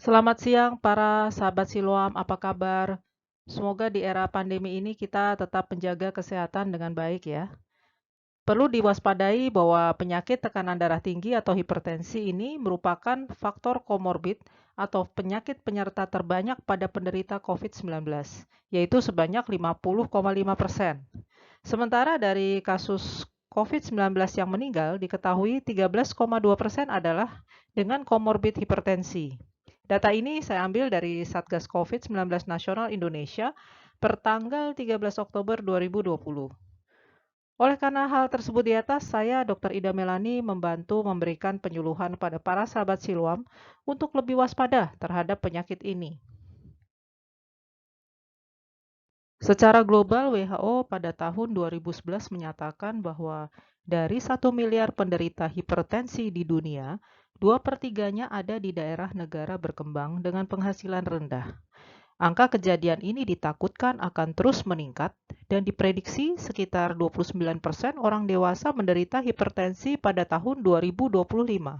Selamat siang para sahabat Siloam, apa kabar? Semoga di era pandemi ini kita tetap menjaga kesehatan dengan baik ya. Perlu diwaspadai bahwa penyakit tekanan darah tinggi atau hipertensi ini merupakan faktor komorbid atau penyakit penyerta terbanyak pada penderita COVID-19, yaitu sebanyak 50,5%. Sementara dari kasus COVID-19 yang meninggal diketahui 13,2% adalah dengan komorbid hipertensi. Data ini saya ambil dari Satgas COVID-19 Nasional Indonesia per tanggal 13 Oktober 2020. Oleh karena hal tersebut di atas, saya Dr. Ida Melani membantu memberikan penyuluhan pada para sahabat Siloam untuk lebih waspada terhadap penyakit ini. Secara global, WHO pada tahun 2011 menyatakan bahwa dari 1 miliar penderita hipertensi di dunia, 2/3-nya ada di daerah negara berkembang dengan penghasilan rendah. Angka kejadian ini ditakutkan akan terus meningkat dan diprediksi sekitar 29% orang dewasa menderita hipertensi pada tahun 2025.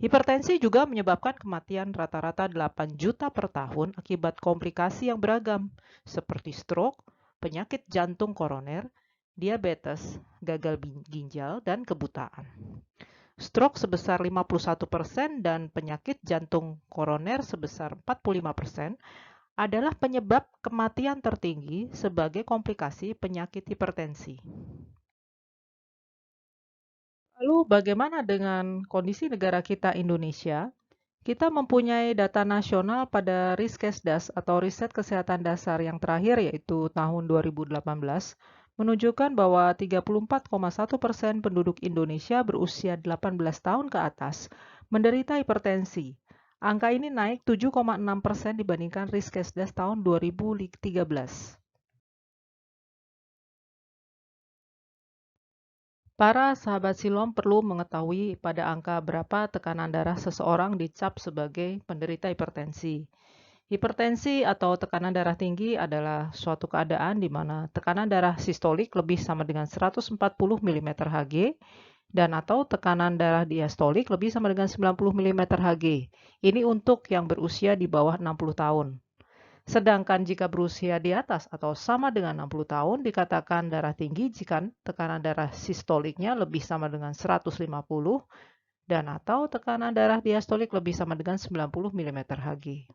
Hipertensi juga menyebabkan kematian rata-rata 8 juta per tahun akibat komplikasi yang beragam, seperti stroke, penyakit jantung koroner, diabetes, gagal ginjal, dan kebutaan. Stroke sebesar 51% dan penyakit jantung koroner sebesar 45% adalah penyebab kematian tertinggi sebagai komplikasi penyakit hipertensi. Lalu bagaimana dengan kondisi negara kita Indonesia? Kita mempunyai data nasional pada Riskesdas atau Riset Kesehatan Dasar yang terakhir yaitu tahun 2018 menunjukkan bahwa 34,1% penduduk Indonesia berusia 18 tahun ke atas menderita hipertensi. Angka ini naik 7,6% dibandingkan Riskesdas tahun 2013. Para sahabat Siloam perlu mengetahui pada angka berapa tekanan darah seseorang dicap sebagai penderita hipertensi. Hipertensi atau tekanan darah tinggi adalah suatu keadaan di mana tekanan darah sistolik lebih sama dengan 140 mm Hg dan atau tekanan darah diastolik lebih sama dengan 90 mm Hg. Ini untuk yang berusia di bawah 60 tahun. Sedangkan jika berusia di atas atau sama dengan 60 tahun dikatakan darah tinggi jika tekanan darah sistoliknya lebih sama dengan 150 dan atau tekanan darah diastolik lebih sama dengan 90 mm Hg.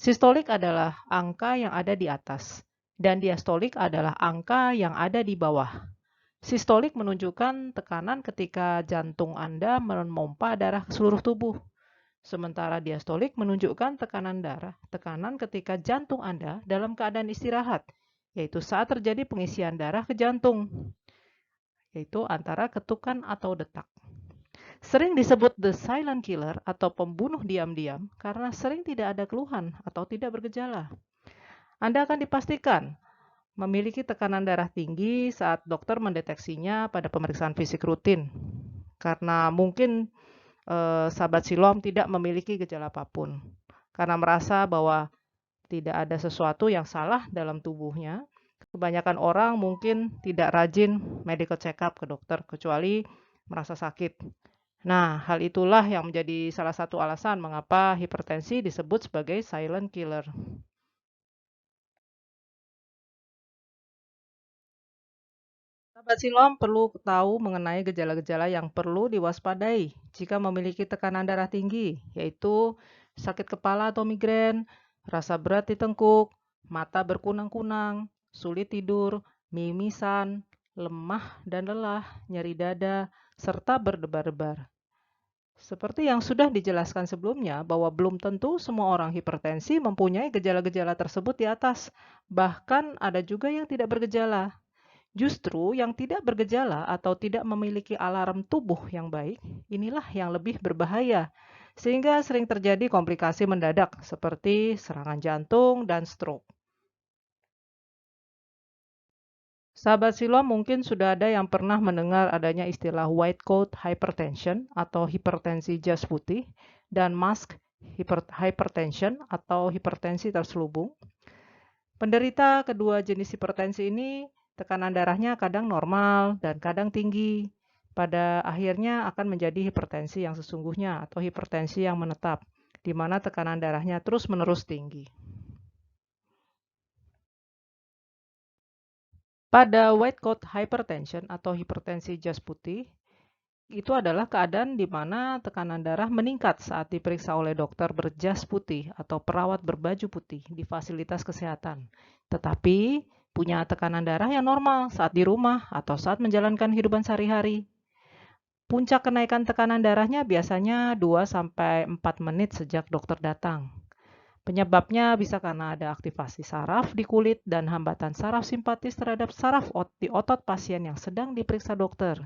Sistolik adalah angka yang ada di atas dan diastolik adalah angka yang ada di bawah. Sistolik menunjukkan tekanan ketika jantung Anda memompa darah ke seluruh tubuh. Sementara diastolik menunjukkan tekanan ketika jantung Anda dalam keadaan istirahat, yaitu saat terjadi pengisian darah ke jantung, yaitu antara ketukan atau detak. Sering disebut the silent killer atau pembunuh diam-diam karena sering tidak ada keluhan atau tidak bergejala. Anda akan dipastikan memiliki tekanan darah tinggi saat dokter mendeteksinya pada pemeriksaan fisik rutin. Karena mungkin sahabat Siloam tidak memiliki gejala apapun. Karena merasa bahwa tidak ada sesuatu yang salah dalam tubuhnya. Kebanyakan orang mungkin tidak rajin medical check-up ke dokter kecuali merasa sakit. Nah, hal itulah yang menjadi salah satu alasan mengapa hipertensi disebut sebagai silent killer. Sahabat Siloam perlu tahu mengenai gejala-gejala yang perlu diwaspadai jika memiliki tekanan darah tinggi, yaitu sakit kepala atau migrain, rasa berat di tengkuk, mata berkunang-kunang, sulit tidur, mimisan, lemah dan lelah, nyeri dada, serta berdebar-debar. Seperti yang sudah dijelaskan sebelumnya, bahwa belum tentu semua orang hipertensi mempunyai gejala-gejala tersebut di atas. Bahkan ada juga yang tidak bergejala. Justru yang tidak bergejala atau tidak memiliki alarm tubuh yang baik, inilah yang lebih berbahaya. Sehingga sering terjadi komplikasi mendadak seperti serangan jantung dan stroke. Sahabat Siloam mungkin sudah ada yang pernah mendengar adanya istilah white coat hypertension atau hipertensi jas putih dan mask hypertension atau hipertensi terselubung. Penderita kedua jenis hipertensi ini tekanan darahnya kadang normal dan kadang tinggi. Pada akhirnya akan menjadi hipertensi yang sesungguhnya atau hipertensi yang menetap. di mana tekanan darahnya terus-menerus tinggi. Pada white coat hypertension atau hipertensi jas putih, itu adalah keadaan di mana tekanan darah meningkat saat diperiksa oleh dokter berjas putih atau perawat berbaju putih di fasilitas kesehatan. Tetapi punya tekanan darah yang normal saat di rumah atau saat menjalankan kehidupan sehari-hari. Puncak kenaikan tekanan darahnya biasanya 2-4 menit sejak dokter datang. Penyebabnya bisa karena ada aktivasi saraf di kulit dan hambatan saraf simpatis terhadap saraf di otot pasien yang sedang diperiksa dokter.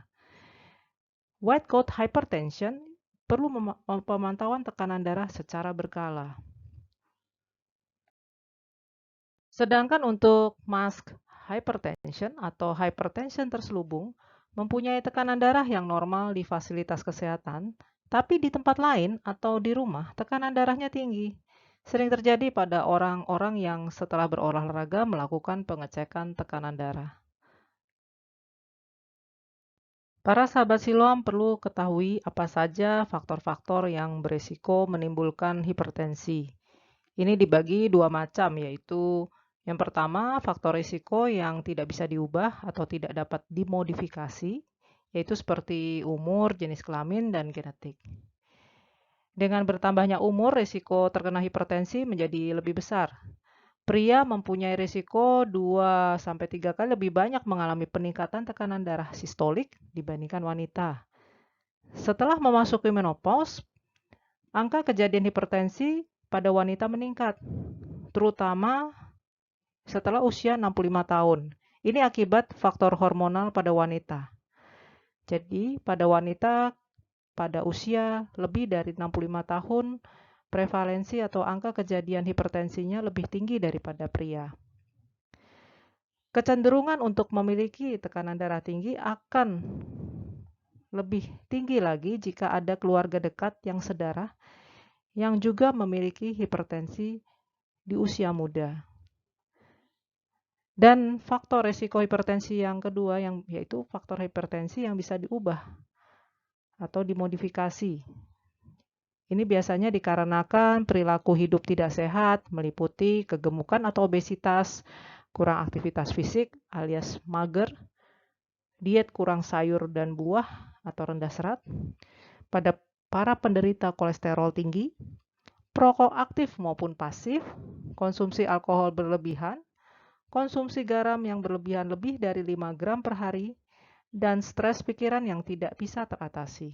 White coat hypertension perlu pemantauan tekanan darah secara berkala. Sedangkan untuk mask hypertension atau hypertension terselubung mempunyai tekanan darah yang normal di fasilitas kesehatan, tapi di tempat lain atau di rumah tekanan darahnya tinggi. Sering terjadi pada orang-orang yang setelah berolahraga melakukan pengecekan tekanan darah. Para sahabat Siloam perlu ketahui apa saja faktor-faktor yang berisiko menimbulkan hipertensi. Ini dibagi dua macam, yaitu yang pertama faktor risiko yang tidak bisa diubah atau tidak dapat dimodifikasi, yaitu seperti umur, jenis kelamin, dan genetik. Dengan bertambahnya umur, risiko terkena hipertensi menjadi lebih besar. Pria mempunyai risiko 2-3 kali lebih banyak mengalami peningkatan tekanan darah sistolik dibandingkan wanita. Setelah memasuki menopause, angka kejadian hipertensi pada wanita meningkat, terutama setelah usia 65 tahun. Ini akibat faktor hormonal pada wanita. Jadi, pada wanita pada usia lebih dari 65 tahun, prevalensi atau angka kejadian hipertensinya lebih tinggi daripada pria. Kecenderungan untuk memiliki tekanan darah tinggi akan lebih tinggi lagi jika ada keluarga dekat yang sedarah yang juga memiliki hipertensi di usia muda. Dan faktor resiko hipertensi yang kedua yaitu faktor hipertensi yang bisa diubah atau dimodifikasi. Ini biasanya dikarenakan perilaku hidup tidak sehat, meliputi kegemukan atau obesitas, kurang aktivitas fisik alias mager, diet kurang sayur dan buah atau rendah serat, pada para penderita kolesterol tinggi, perokok aktif maupun pasif, konsumsi alkohol berlebihan, konsumsi garam yang berlebihan lebih dari 5 gram per hari, dan stres pikiran yang tidak bisa teratasi.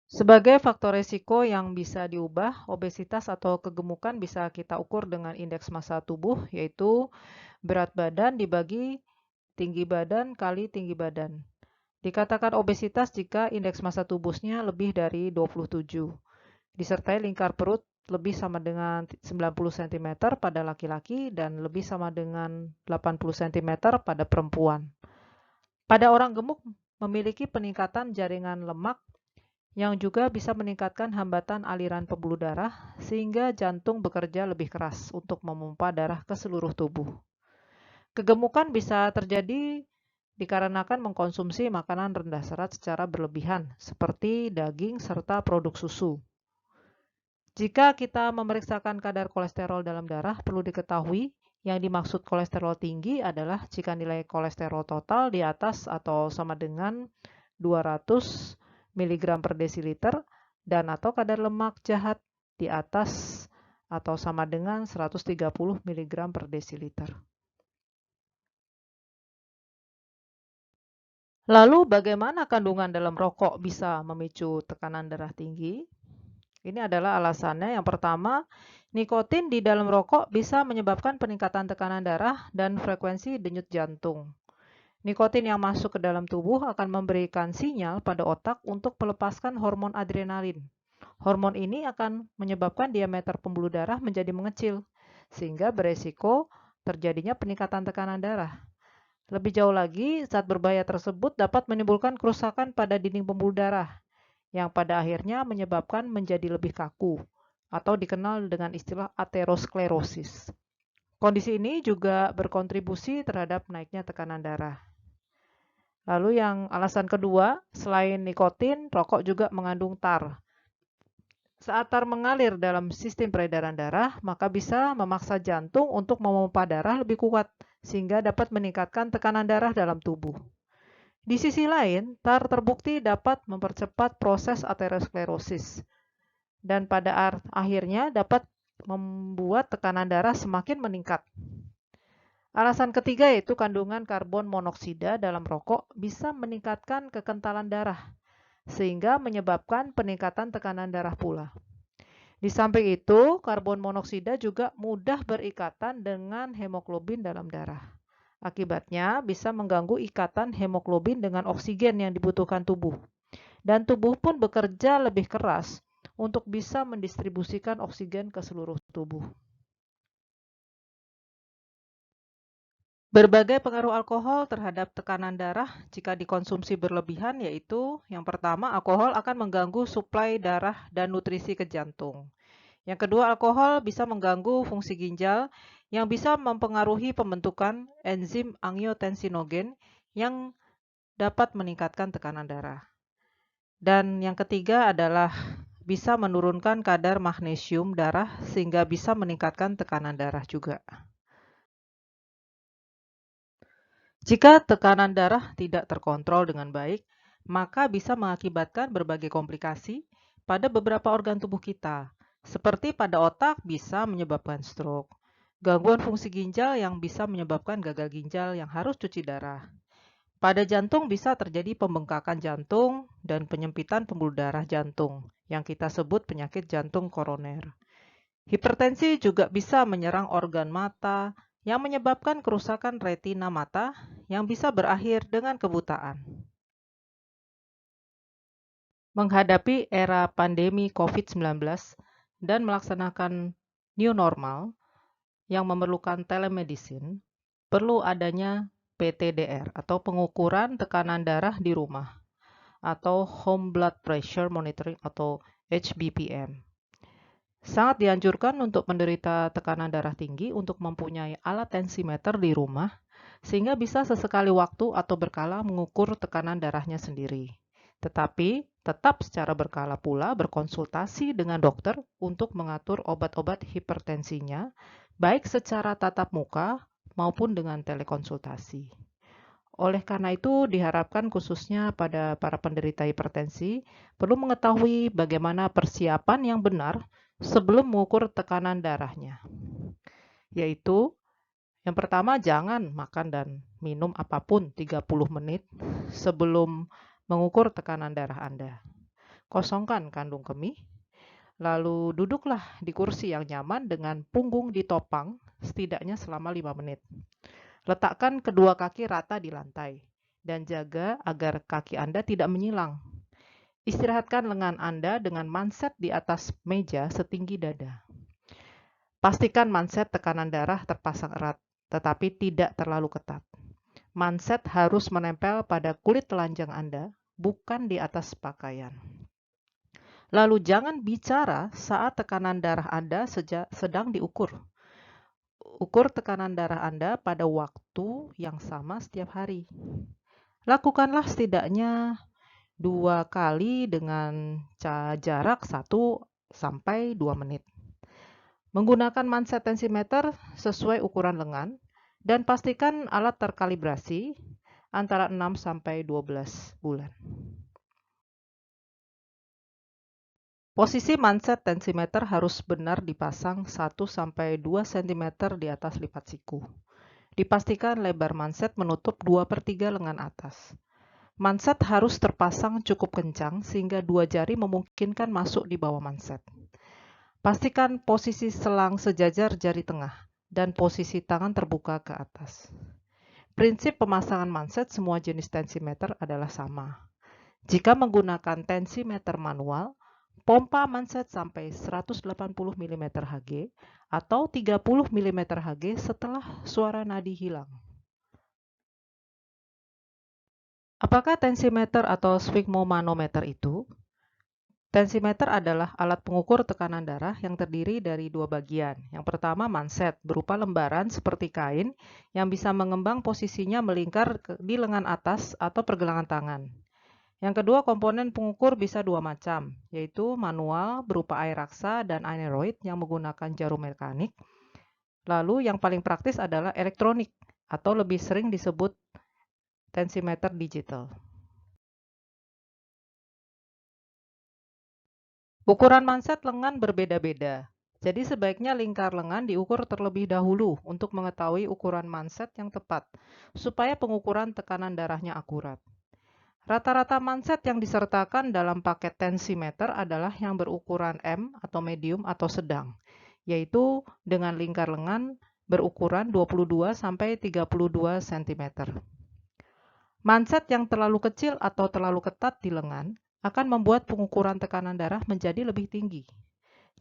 Sebagai faktor risiko yang bisa diubah, obesitas atau kegemukan bisa kita ukur dengan indeks massa tubuh, yaitu berat badan dibagi tinggi badan kali tinggi badan. Dikatakan obesitas jika indeks massa tubuhnya lebih dari 27, disertai lingkar perut lebih sama dengan 90 cm pada laki-laki dan lebih sama dengan 80 cm pada perempuan. Pada orang gemuk memiliki peningkatan jaringan lemak yang juga bisa meningkatkan hambatan aliran pembuluh darah sehingga jantung bekerja lebih keras untuk memompa darah ke seluruh tubuh. Kegemukan bisa terjadi dikarenakan mengkonsumsi makanan rendah serat secara berlebihan seperti daging serta produk susu. Jika kita memeriksakan kadar kolesterol dalam darah, perlu diketahui yang dimaksud kolesterol tinggi adalah jika nilai kolesterol total di atas atau sama dengan 200 mg per desiliter dan atau kadar lemak jahat di atas atau sama dengan 130 mg per desiliter. Lalu bagaimana kandungan dalam rokok bisa memicu tekanan darah tinggi? Ini adalah alasannya. Yang pertama, nikotin di dalam rokok bisa menyebabkan peningkatan tekanan darah dan frekuensi denyut jantung. Nikotin yang masuk ke dalam tubuh akan memberikan sinyal pada otak untuk melepaskan hormon adrenalin. Hormon ini akan menyebabkan diameter pembuluh darah menjadi mengecil, sehingga beresiko terjadinya peningkatan tekanan darah. Lebih jauh lagi, zat berbahaya tersebut dapat menimbulkan kerusakan pada dinding pembuluh darah, yang pada akhirnya menyebabkan menjadi lebih kaku, atau dikenal dengan istilah aterosklerosis. Kondisi ini juga berkontribusi terhadap naiknya tekanan darah. Lalu yang alasan kedua, selain nikotin, rokok juga mengandung tar. Saat tar mengalir dalam sistem peredaran darah, maka bisa memaksa jantung untuk memompa darah lebih kuat, sehingga dapat meningkatkan tekanan darah dalam tubuh. Di sisi lain, tar terbukti dapat mempercepat proses aterosklerosis dan pada akhirnya dapat membuat tekanan darah semakin meningkat. Alasan ketiga yaitu kandungan karbon monoksida dalam rokok bisa meningkatkan kekentalan darah, sehingga menyebabkan peningkatan tekanan darah pula. Di samping itu, karbon monoksida juga mudah berikatan dengan hemoglobin dalam darah. Akibatnya bisa mengganggu ikatan hemoglobin dengan oksigen yang dibutuhkan tubuh. Dan tubuh pun bekerja lebih keras untuk bisa mendistribusikan oksigen ke seluruh tubuh. Berbagai pengaruh alkohol terhadap tekanan darah jika dikonsumsi berlebihan yaitu yang pertama, alkohol akan mengganggu suplai darah dan nutrisi ke jantung. Yang kedua, alkohol bisa mengganggu fungsi ginjal yang bisa mempengaruhi pembentukan enzim angiotensinogen yang dapat meningkatkan tekanan darah. Dan yang ketiga adalah bisa menurunkan kadar magnesium darah sehingga bisa meningkatkan tekanan darah juga. Jika tekanan darah tidak terkontrol dengan baik, maka bisa mengakibatkan berbagai komplikasi pada beberapa organ tubuh kita. Seperti pada otak bisa menyebabkan stroke, gangguan fungsi ginjal yang bisa menyebabkan gagal ginjal yang harus cuci darah. Pada jantung bisa terjadi pembengkakan jantung dan penyempitan pembuluh darah jantung yang kita sebut penyakit jantung koroner. Hipertensi juga bisa menyerang organ mata yang menyebabkan kerusakan retina mata yang bisa berakhir dengan kebutaan. Menghadapi era pandemi COVID-19 dan melaksanakan new normal yang memerlukan telemedicine, perlu adanya PTDR atau pengukuran tekanan darah di rumah atau Home Blood Pressure Monitoring atau HBPM. Sangat dianjurkan untuk penderita tekanan darah tinggi untuk mempunyai alat tensimeter di rumah sehingga bisa sesekali waktu atau berkala mengukur tekanan darahnya sendiri. Tetapi tetap secara berkala pula berkonsultasi dengan dokter untuk mengatur obat-obat hipertensinya, baik secara tatap muka maupun dengan telekonsultasi. Oleh karena itu, diharapkan khususnya pada para penderita hipertensi perlu mengetahui bagaimana persiapan yang benar sebelum mengukur tekanan darahnya. Yaitu, yang pertama jangan makan dan minum apapun 30 menit sebelum mengukur tekanan darah Anda. Kosongkan kandung kemih, lalu duduklah di kursi yang nyaman dengan punggung ditopang setidaknya selama 5 menit. Letakkan kedua kaki rata di lantai dan jaga agar kaki Anda tidak menyilang. Istirahatkan lengan Anda dengan manset di atas meja setinggi dada. Pastikan manset tekanan darah terpasang erat, tetapi tidak terlalu ketat. Manset harus menempel pada kulit telanjang Anda, bukan di atas pakaian. Lalu jangan bicara saat tekanan darah Anda sedang diukur. Ukur tekanan darah Anda pada waktu yang sama setiap hari. Lakukanlah setidaknya 2 kali dengan jarak 1 sampai 2 menit. Menggunakan manset tensimeter sesuai ukuran lengan dan pastikan alat terkalibrasi antara 6 sampai 12 bulan. Posisi manset tensimeter harus benar dipasang 1 sampai 2 cm di atas lipat siku. Dipastikan lebar manset menutup 2/3 lengan atas. Manset harus terpasang cukup kencang sehingga 2 jari memungkinkan masuk di bawah manset. Pastikan posisi selang sejajar jari tengah dan posisi tangan terbuka ke atas. Prinsip pemasangan manset semua jenis tensimeter adalah sama. Jika menggunakan tensimeter manual, pompa manset sampai 180 mm Hg atau 30 mm Hg setelah suara nadi hilang. Apakah tensimeter atau sfigmomanometer itu? Tensimeter adalah alat pengukur tekanan darah yang terdiri dari 2 bagian. Yang pertama manset, berupa lembaran seperti kain yang bisa mengembang posisinya melingkar di lengan atas atau pergelangan tangan. Yang kedua, komponen pengukur bisa dua macam, yaitu manual berupa air raksa dan aneroid yang menggunakan jarum mekanik. Lalu yang paling praktis adalah elektronik atau lebih sering disebut tensimeter digital. Ukuran manset lengan berbeda-beda. Jadi sebaiknya lingkar lengan diukur terlebih dahulu untuk mengetahui ukuran manset yang tepat, supaya pengukuran tekanan darahnya akurat. Rata-rata manset yang disertakan dalam paket tensimeter adalah yang berukuran M atau medium atau sedang, yaitu dengan lingkar lengan berukuran 22 sampai 32 cm. Manset yang terlalu kecil atau terlalu ketat di lengan akan membuat pengukuran tekanan darah menjadi lebih tinggi.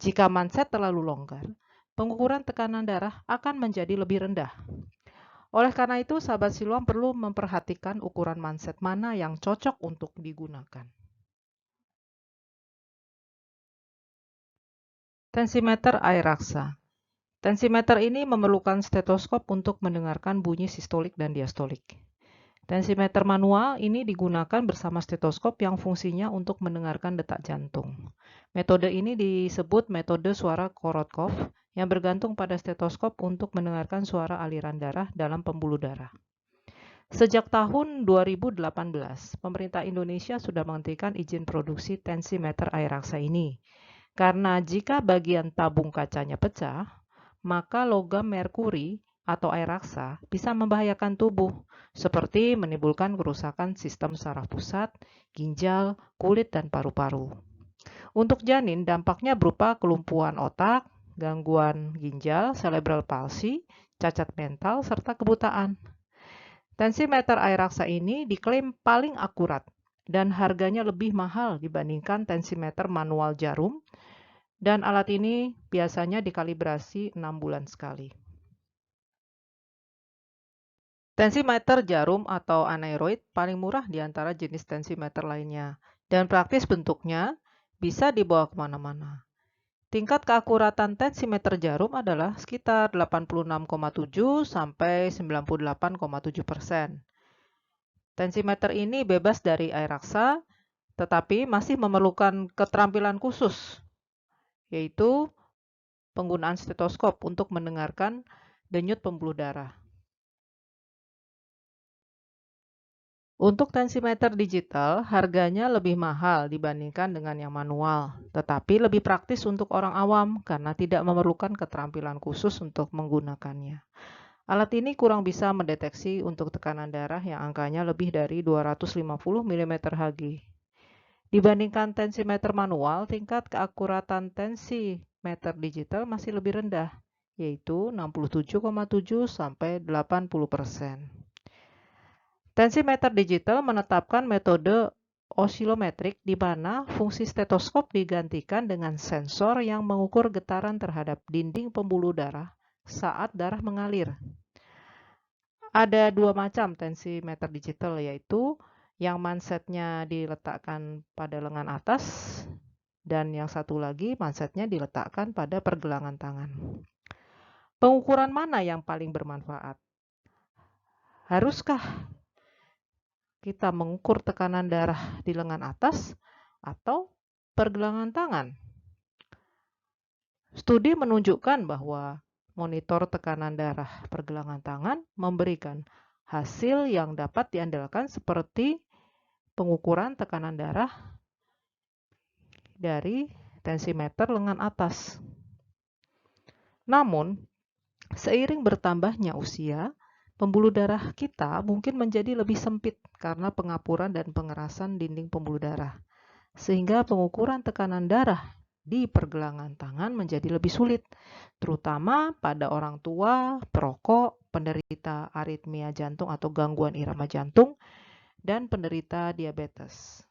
Jika manset terlalu longgar, pengukuran tekanan darah akan menjadi lebih rendah. Oleh karena itu, sahabat siluam perlu memperhatikan ukuran manset mana yang cocok untuk digunakan. Tensimeter air raksa. Tensimeter ini memerlukan stetoskop untuk mendengarkan bunyi sistolik dan diastolik. Tensimeter manual ini digunakan bersama stetoskop yang fungsinya untuk mendengarkan detak jantung. Metode ini disebut metode suara Korotkov yang bergantung pada stetoskop untuk mendengarkan suara aliran darah dalam pembuluh darah. Sejak tahun 2018, pemerintah Indonesia sudah menghentikan izin produksi tensimeter air raksa ini. Karena jika bagian tabung kacanya pecah, maka logam merkuri atau air raksa bisa membahayakan tubuh, seperti menimbulkan kerusakan sistem saraf pusat, ginjal, kulit, dan paru-paru. Untuk janin, dampaknya berupa kelumpuhan otak, gangguan ginjal, cerebral palsy, cacat mental, serta kebutaan. Tensimeter air raksa ini diklaim paling akurat dan harganya lebih mahal dibandingkan tensimeter manual jarum, dan alat ini biasanya dikalibrasi 6 bulan sekali. Tensimeter jarum atau aneroid paling murah di antara jenis tensimeter lainnya, dan praktis bentuknya bisa dibawa kemana-mana. Tingkat keakuratan tensimeter jarum adalah sekitar 86,7 sampai 98,7%. Tensimeter ini bebas dari air raksa, tetapi masih memerlukan keterampilan khusus, yaitu penggunaan stetoskop untuk mendengarkan denyut pembuluh darah. Untuk tensimeter digital, harganya lebih mahal dibandingkan dengan yang manual, tetapi lebih praktis untuk orang awam karena tidak memerlukan keterampilan khusus untuk menggunakannya. Alat ini kurang bisa mendeteksi untuk tekanan darah yang angkanya lebih dari 250 mm Hg. Dibandingkan tensimeter manual, tingkat keakuratan tensimeter digital masih lebih rendah, yaitu 67,7 sampai 80%. Tensimeter digital menetapkan metode osilometrik di mana fungsi stetoskop digantikan dengan sensor yang mengukur getaran terhadap dinding pembuluh darah saat darah mengalir. Ada dua macam tensimeter digital, yaitu yang mansetnya diletakkan pada lengan atas dan yang satu lagi mansetnya diletakkan pada pergelangan tangan. Pengukuran mana yang paling bermanfaat? Haruskah kita mengukur tekanan darah di lengan atas atau pergelangan tangan? Studi menunjukkan bahwa monitor tekanan darah pergelangan tangan memberikan hasil yang dapat diandalkan seperti pengukuran tekanan darah dari tensimeter lengan atas. Namun, seiring bertambahnya usia, pembuluh darah kita mungkin menjadi lebih sempit karena pengapuran dan pengerasan dinding pembuluh darah, sehingga pengukuran tekanan darah di pergelangan tangan menjadi lebih sulit, terutama pada orang tua, perokok, penderita aritmia jantung atau gangguan irama jantung, dan penderita diabetes.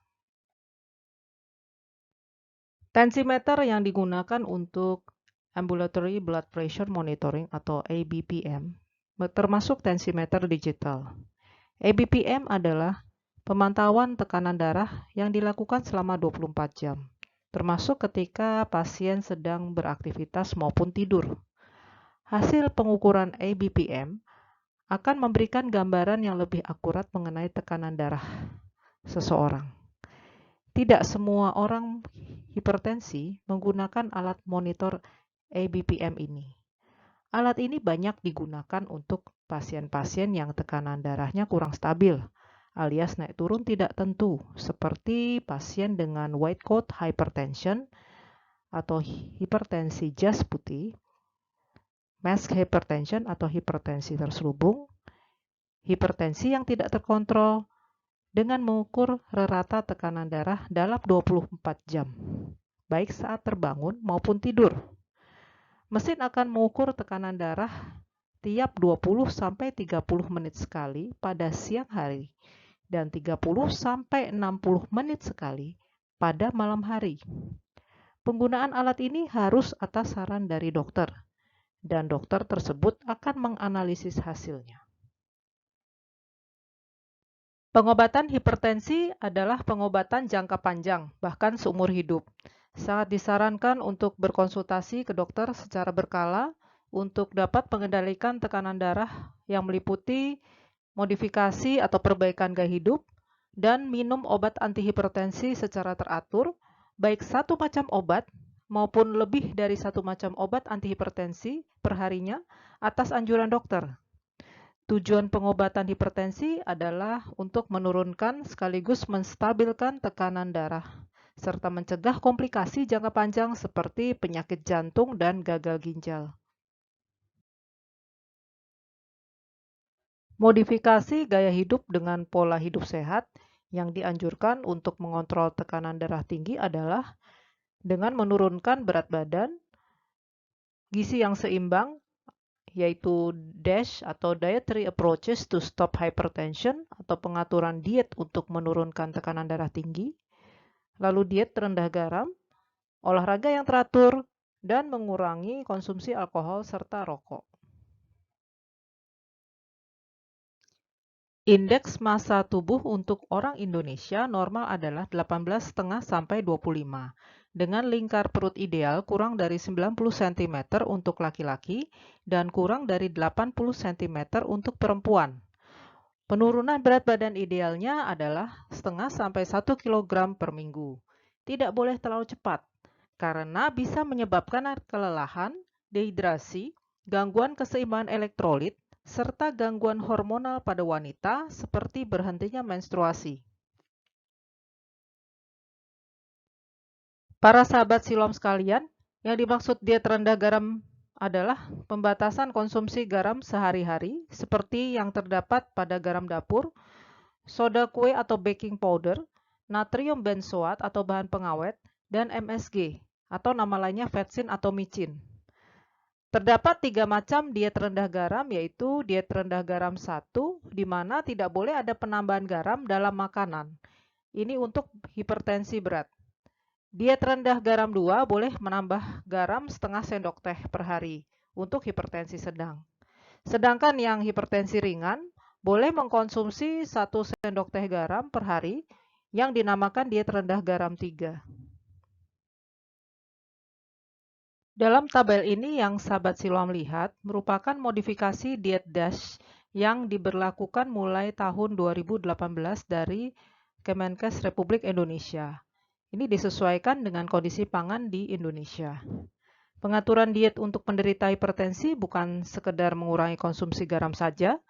Tensimeter yang digunakan untuk Ambulatory Blood Pressure Monitoring atau ABPM termasuk tensimeter digital. ABPM adalah pemantauan tekanan darah yang dilakukan selama 24 jam, termasuk ketika pasien sedang beraktivitas maupun tidur. Hasil pengukuran ABPM akan memberikan gambaran yang lebih akurat mengenai tekanan darah seseorang. Tidak semua orang hipertensi menggunakan alat monitor ABPM ini. Alat ini banyak digunakan untuk pasien-pasien yang tekanan darahnya kurang stabil, alias naik turun tidak tentu, seperti pasien dengan white coat hypertension atau hipertensi jas putih, mask hypertension atau hipertensi terselubung, hipertensi yang tidak terkontrol, dengan mengukur rata tekanan darah dalam 24 jam, baik saat terbangun maupun tidur. Mesin akan mengukur tekanan darah tiap 20-30 menit sekali pada siang hari dan 30-60 menit sekali pada malam hari. Penggunaan alat ini harus atas saran dari dokter, dan dokter tersebut akan menganalisis hasilnya. Pengobatan hipertensi adalah pengobatan jangka panjang, bahkan seumur hidup. Sangat disarankan untuk berkonsultasi ke dokter secara berkala untuk dapat mengendalikan tekanan darah yang meliputi modifikasi atau perbaikan gaya hidup dan minum obat antihipertensi secara teratur, baik satu macam obat maupun lebih dari satu macam obat antihipertensi perharinya atas anjuran dokter. Tujuan pengobatan hipertensi adalah untuk menurunkan sekaligus menstabilkan tekanan darah serta mencegah komplikasi jangka panjang seperti penyakit jantung dan gagal ginjal. Modifikasi gaya hidup dengan pola hidup sehat yang dianjurkan untuk mengontrol tekanan darah tinggi adalah dengan menurunkan berat badan, gizi yang seimbang, yaitu DASH atau Dietary Approaches to Stop Hypertension atau pengaturan diet untuk menurunkan tekanan darah tinggi, lalu diet rendah garam, olahraga yang teratur, dan mengurangi konsumsi alkohol serta rokok. Indeks massa tubuh untuk orang Indonesia normal adalah 18,5 sampai 25, dengan lingkar perut ideal kurang dari 90 cm untuk laki-laki dan kurang dari 80 cm untuk perempuan. Penurunan berat badan idealnya adalah 0,5 sampai 1 kg per minggu. Tidak boleh terlalu cepat, karena bisa menyebabkan kelelahan, dehidrasi, gangguan keseimbangan elektrolit, serta gangguan hormonal pada wanita seperti berhentinya menstruasi. Para sahabat Siloam sekalian, yang dimaksud diet rendah garam adalah pembatasan konsumsi garam sehari-hari seperti yang terdapat pada garam dapur, soda kue atau baking powder, natrium benzoat atau bahan pengawet, dan MSG atau nama lainnya vetsin atau micin. Terdapat 3 macam diet rendah garam, yaitu diet rendah garam 1, di mana tidak boleh ada penambahan garam dalam makanan. Ini untuk hipertensi berat. Diet rendah garam 2 boleh menambah garam setengah sendok teh per hari untuk hipertensi sedang. Sedangkan yang hipertensi ringan boleh mengkonsumsi 1 sendok teh garam per hari yang dinamakan diet rendah garam 3. Dalam tabel ini yang sahabat Siloam lihat merupakan modifikasi diet DASH yang diberlakukan mulai tahun 2018 dari Kemenkes Republik Indonesia. Ini disesuaikan dengan kondisi pangan di Indonesia. Pengaturan diet untuk penderita hipertensi bukan sekedar mengurangi konsumsi garam saja,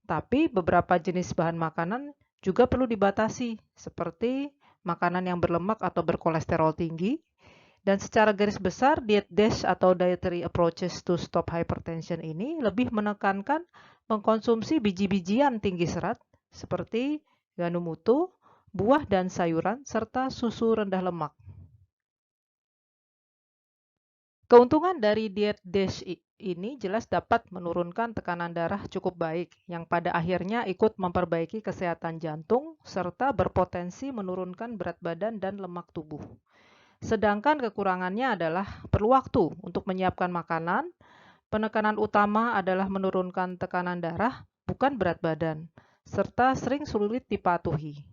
tapi beberapa jenis bahan makanan juga perlu dibatasi, seperti makanan yang berlemak atau berkolesterol tinggi. Dan secara garis besar, diet DASH atau Dietary Approaches to Stop Hypertension ini lebih menekankan mengkonsumsi biji-bijian tinggi serat, seperti gandum utuh, buah dan sayuran, serta susu rendah lemak. Keuntungan dari diet DASH ini jelas dapat menurunkan tekanan darah cukup baik, yang pada akhirnya ikut memperbaiki kesehatan jantung, serta berpotensi menurunkan berat badan dan lemak tubuh. Sedangkan kekurangannya adalah perlu waktu untuk menyiapkan makanan. Penekanan utama adalah menurunkan tekanan darah, bukan berat badan, serta sering sulit dipatuhi.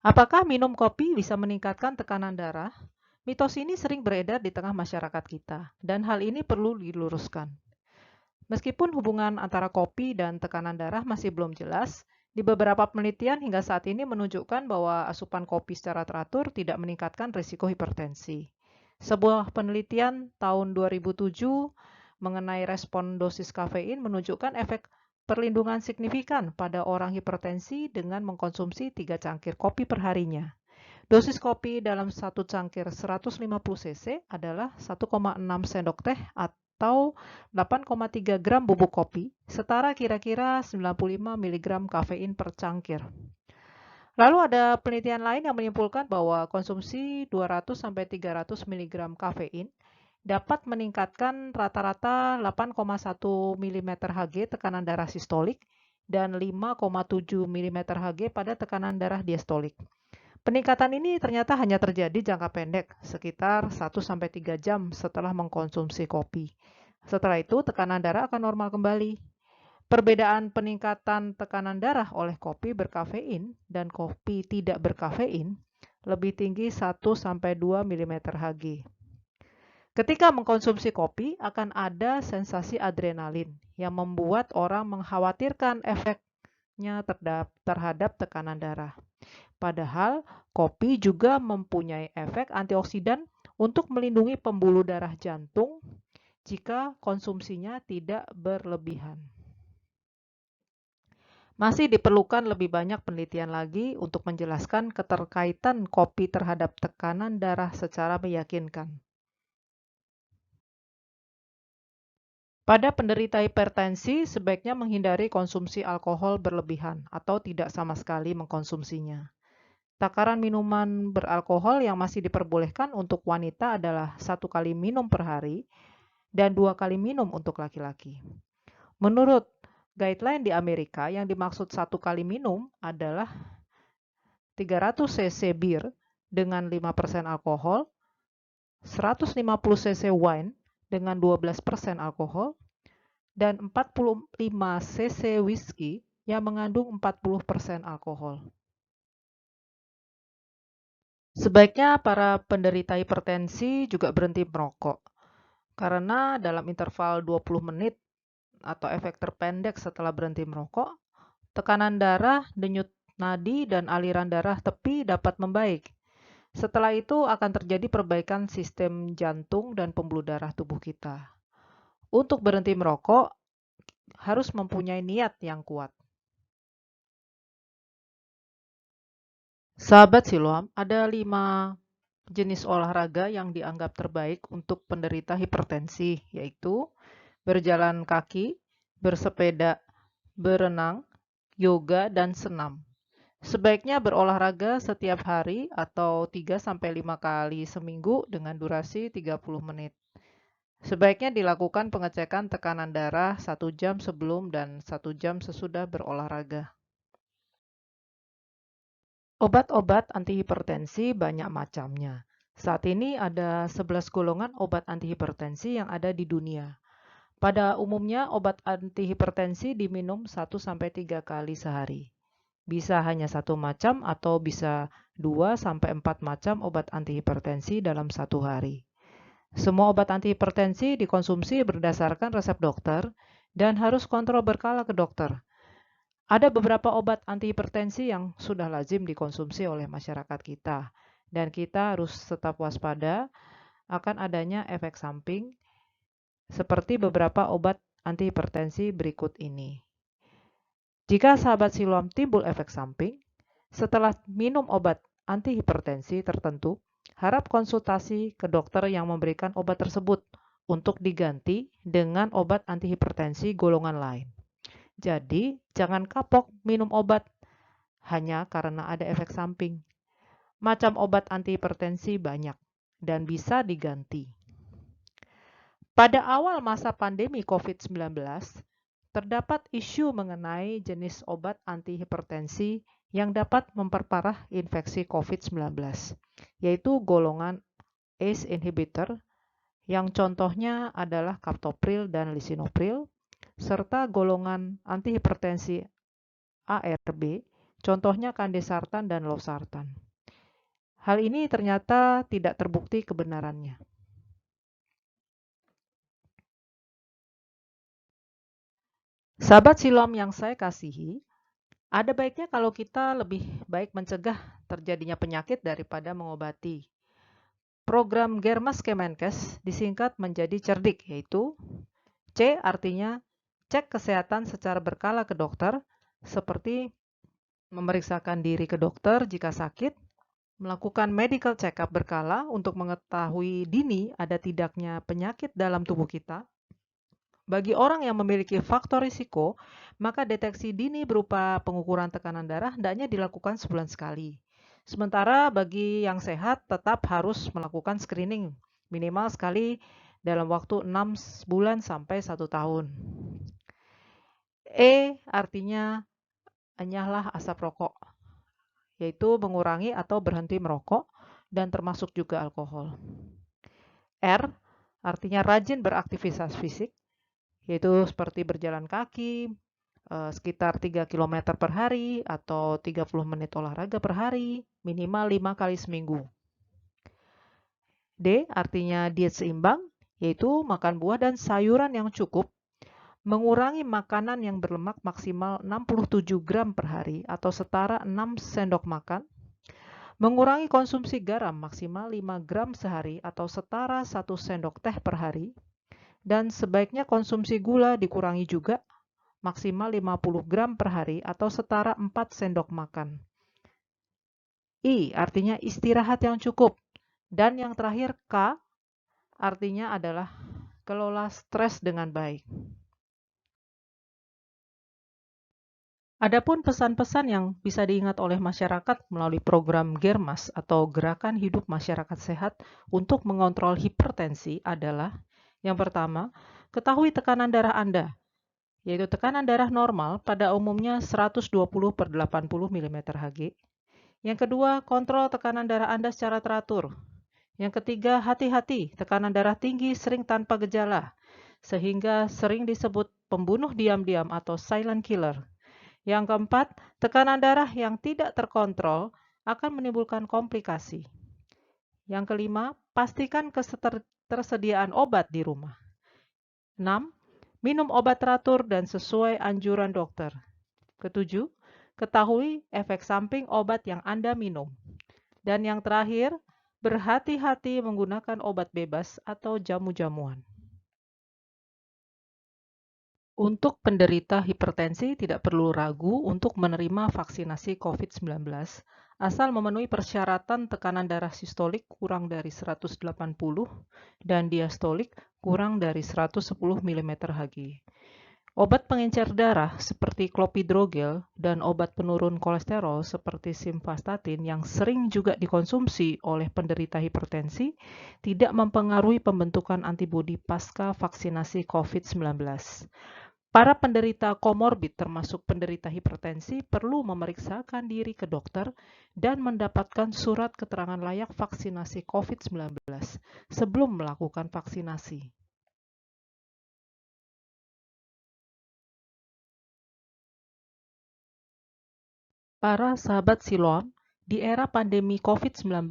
Apakah minum kopi bisa meningkatkan tekanan darah? Mitos ini sering beredar di tengah masyarakat kita, dan hal ini perlu diluruskan. Meskipun hubungan antara kopi dan tekanan darah masih belum jelas, Di beberapa penelitian hingga saat ini menunjukkan bahwa asupan kopi secara teratur tidak meningkatkan risiko hipertensi. Sebuah penelitian tahun 2007 mengenai respon dosis kafein menunjukkan efek perlindungan signifikan pada orang hipertensi dengan mengkonsumsi 3 cangkir kopi per harinya. Dosis kopi dalam satu cangkir 150 cc adalah 1,6 sendok teh atau 8,3 gram bubuk kopi, setara kira-kira 95 mg kafein per cangkir. Lalu ada penelitian lain yang menyimpulkan bahwa konsumsi 200-300 mg kafein dapat meningkatkan rata-rata 8,1 mm Hg tekanan darah sistolik dan 5,7 mm Hg pada tekanan darah diastolik. Peningkatan ini ternyata hanya terjadi jangka pendek, sekitar 1-3 jam setelah mengkonsumsi kopi. Setelah itu, tekanan darah akan normal kembali. Perbedaan peningkatan tekanan darah oleh kopi berkafein dan kopi tidak berkafein lebih tinggi 1-2 mm Hg. Ketika mengkonsumsi kopi, akan ada sensasi adrenalin yang membuat orang mengkhawatirkan efeknya terhadap tekanan darah. Padahal, kopi juga mempunyai efek antioksidan untuk melindungi pembuluh darah jantung jika konsumsinya tidak berlebihan. Masih diperlukan lebih banyak penelitian lagi untuk menjelaskan keterkaitan kopi terhadap tekanan darah secara meyakinkan. Pada penderita hipertensi, sebaiknya menghindari konsumsi alkohol berlebihan atau tidak sama sekali mengkonsumsinya. Takaran minuman beralkohol yang masih diperbolehkan untuk wanita adalah 1 kali minum per hari dan 2 kali minum untuk laki-laki. Menurut guideline di Amerika, yang dimaksud 1 kali minum adalah 300 cc bir dengan 5% alkohol, 150 cc wine dengan 12% alkohol, dan 45 cc whisky yang mengandung 40% alkohol. Sebaiknya para penderita hipertensi juga berhenti merokok, karena dalam interval 20 menit atau efek terpendek setelah berhenti merokok, tekanan darah, denyut nadi, dan aliran darah tepi dapat membaik. Setelah itu akan terjadi perbaikan sistem jantung dan pembuluh darah tubuh kita. Untuk berhenti merokok, harus mempunyai niat yang kuat. Sahabat Siloam, ada 5 jenis olahraga yang dianggap terbaik untuk penderita hipertensi, yaitu berjalan kaki, bersepeda, berenang, yoga, dan senam. Sebaiknya berolahraga setiap hari atau 3-5 kali seminggu dengan durasi 30 menit. Sebaiknya dilakukan pengecekan tekanan darah 1 jam sebelum dan 1 jam sesudah berolahraga. Obat-obat antihipertensi banyak macamnya. Saat ini ada 11 golongan obat antihipertensi yang ada di dunia. Pada umumnya, obat antihipertensi diminum 1-3 kali sehari. Bisa hanya 1 macam atau bisa 2-4 macam obat antihipertensi dalam 1 hari. Semua obat antihipertensi dikonsumsi berdasarkan resep dokter dan harus kontrol berkala ke dokter. Ada beberapa obat antihipertensi yang sudah lazim dikonsumsi oleh masyarakat kita, dan kita harus tetap waspada akan adanya efek samping seperti beberapa obat antihipertensi berikut ini. Jika sahabat Siloam timbul efek samping, setelah minum obat antihipertensi tertentu, harap konsultasi ke dokter yang memberikan obat tersebut untuk diganti dengan obat antihipertensi golongan lain. Jadi, jangan kapok minum obat hanya karena ada efek samping. Macam obat antihipertensi banyak dan bisa diganti. Pada awal masa pandemi COVID-19, terdapat isu mengenai jenis obat antihipertensi yang dapat memperparah infeksi COVID-19, yaitu golongan ACE inhibitor, yang contohnya adalah captopril dan lisinopril, serta golongan antihipertensi ARB, contohnya kandesartan dan losartan. Hal ini ternyata tidak terbukti kebenarannya. Sahabat Siloam yang saya kasihi, Ada baiknya kalau kita lebih baik mencegah terjadinya penyakit daripada mengobati. Program Germas Kemenkes disingkat menjadi CERDIK, yaitu C artinya cek kesehatan secara berkala ke dokter, seperti memeriksakan diri ke dokter jika sakit, melakukan medical check-up berkala untuk mengetahui dini ada tidaknya penyakit dalam tubuh kita. Bagi orang yang memiliki faktor risiko, maka deteksi dini berupa pengukuran tekanan darah hendaknya dilakukan sebulan sekali. Sementara bagi yang sehat tetap harus melakukan screening minimal sekali dalam waktu 6 bulan sampai 1 tahun. E artinya enyahlah asap rokok, yaitu mengurangi atau berhenti merokok dan termasuk juga alkohol. R artinya rajin beraktivitas fisik, yaitu seperti berjalan kaki, sekitar 3 km per hari atau 30 menit olahraga per hari, minimal 5 kali seminggu. D artinya diet seimbang, yaitu makan buah dan sayuran yang cukup, mengurangi makanan yang berlemak maksimal 67 gram per hari atau setara 6 sendok makan, mengurangi konsumsi garam maksimal 5 gram sehari atau setara 1 sendok teh per hari, dan sebaiknya konsumsi gula dikurangi juga maksimal 50 gram per hari atau setara 4 sendok makan. I artinya istirahat yang cukup. Dan yang terakhir K artinya adalah kelola stres dengan baik. Adapun pesan-pesan yang bisa diingat oleh masyarakat melalui program Germas atau Gerakan Hidup Masyarakat Sehat untuk mengontrol hipertensi adalah yang pertama, ketahui tekanan darah Anda, yaitu tekanan darah normal pada umumnya 120/80 mm Hg. Yang kedua, kontrol tekanan darah Anda secara teratur. Yang ketiga, hati-hati, tekanan darah tinggi sering tanpa gejala, sehingga sering disebut pembunuh diam-diam atau silent killer. Yang keempat, tekanan darah yang tidak terkontrol akan menimbulkan komplikasi. Yang kelima, pastikan ketersediaan obat di rumah. 6. Minum obat teratur dan sesuai anjuran dokter. Ketujuh, ketahui efek samping obat yang Anda minum. Dan yang terakhir, berhati-hati menggunakan obat bebas atau jamu-jamuan. Untuk penderita hipertensi tidak perlu ragu untuk menerima vaksinasi COVID-19 asal memenuhi persyaratan tekanan darah sistolik kurang dari 180 dan diastolik kurang dari 110 mm Hg. Obat pengencer darah seperti clopidogrel dan obat penurun kolesterol seperti simvastatin yang sering juga dikonsumsi oleh penderita hipertensi tidak mempengaruhi pembentukan antibodi pasca vaksinasi COVID-19. Para penderita komorbid termasuk penderita hipertensi perlu memeriksakan diri ke dokter dan mendapatkan surat keterangan layak vaksinasi COVID-19 sebelum melakukan vaksinasi. Para sahabat Siloam, di era pandemi COVID-19,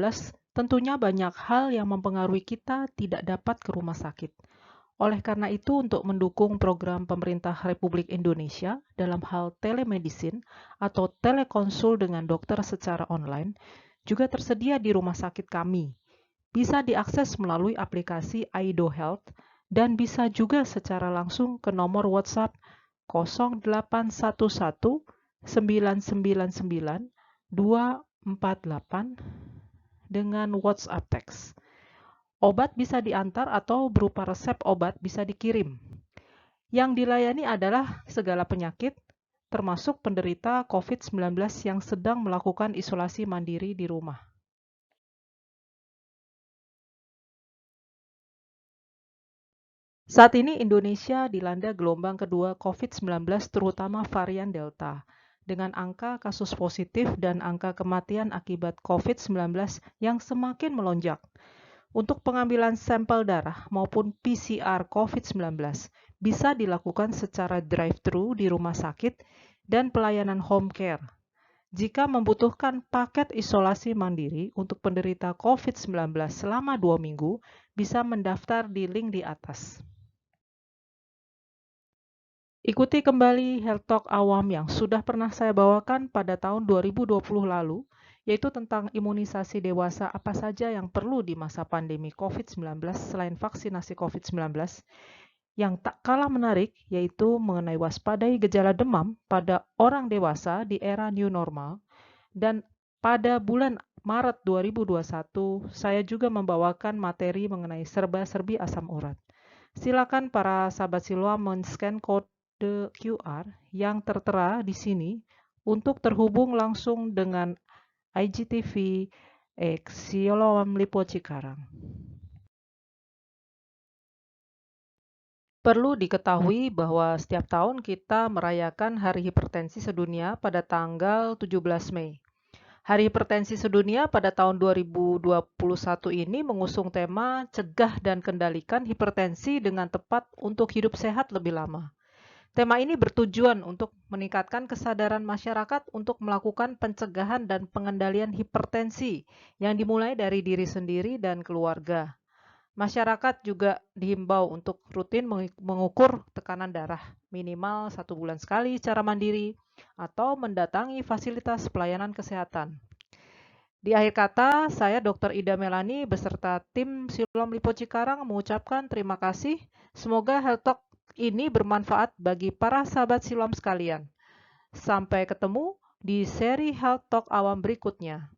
tentunya banyak hal yang mempengaruhi kita tidak dapat ke rumah sakit. Oleh karena itu, untuk mendukung program pemerintah Republik Indonesia dalam hal telemedicine atau telekonsul dengan dokter secara online, juga tersedia di rumah sakit kami. Bisa diakses melalui aplikasi Aido Health dan bisa juga secara langsung ke nomor WhatsApp 0811 999 248 dengan WhatsApp teks. Obat bisa diantar atau berupa resep obat bisa dikirim. Yang dilayani adalah segala penyakit, termasuk penderita COVID-19 yang sedang melakukan isolasi mandiri di rumah. Saat ini Indonesia dilanda gelombang kedua COVID-19 terutama varian Delta, dengan angka kasus positif dan angka kematian akibat COVID-19 yang semakin melonjak. Untuk pengambilan sampel darah maupun PCR COVID-19 bisa dilakukan secara drive-thru di rumah sakit dan pelayanan home care. Jika membutuhkan paket isolasi mandiri untuk penderita COVID-19 selama 2 minggu, bisa mendaftar di link di atas. Ikuti kembali Health Talk Awam yang sudah pernah saya bawakan pada tahun 2020 lalu, yaitu tentang imunisasi dewasa apa saja yang perlu di masa pandemi COVID-19 selain vaksinasi COVID-19. Yang tak kalah menarik yaitu mengenai waspadai gejala demam pada orang dewasa di era new normal. Dan pada bulan Maret 2021, saya juga membawakan materi mengenai serba-serbi asam urat. Silakan para sahabat Siloam men-scan kode QR yang tertera di sini untuk terhubung langsung dengan IGTV Siloam Lipo Cikarang. Perlu diketahui bahwa setiap tahun kita merayakan Hari Hipertensi Sedunia pada tanggal 17 Mei. Hari Hipertensi Sedunia pada tahun 2021 ini mengusung tema Cegah dan Kendalikan Hipertensi dengan Tepat untuk Hidup Sehat Lebih Lama. Tema ini bertujuan untuk meningkatkan kesadaran masyarakat untuk melakukan pencegahan dan pengendalian hipertensi yang dimulai dari diri sendiri dan keluarga. Masyarakat juga dihimbau untuk rutin mengukur tekanan darah minimal 1 bulan sekali secara mandiri atau mendatangi fasilitas pelayanan kesehatan. Di akhir kata, saya Dr. Ida Melani beserta tim Siloam Lipo Cikarang mengucapkan terima kasih. Semoga Health Talk ini bermanfaat bagi para sahabat Siloam sekalian. Sampai ketemu di seri Health Talk awam berikutnya.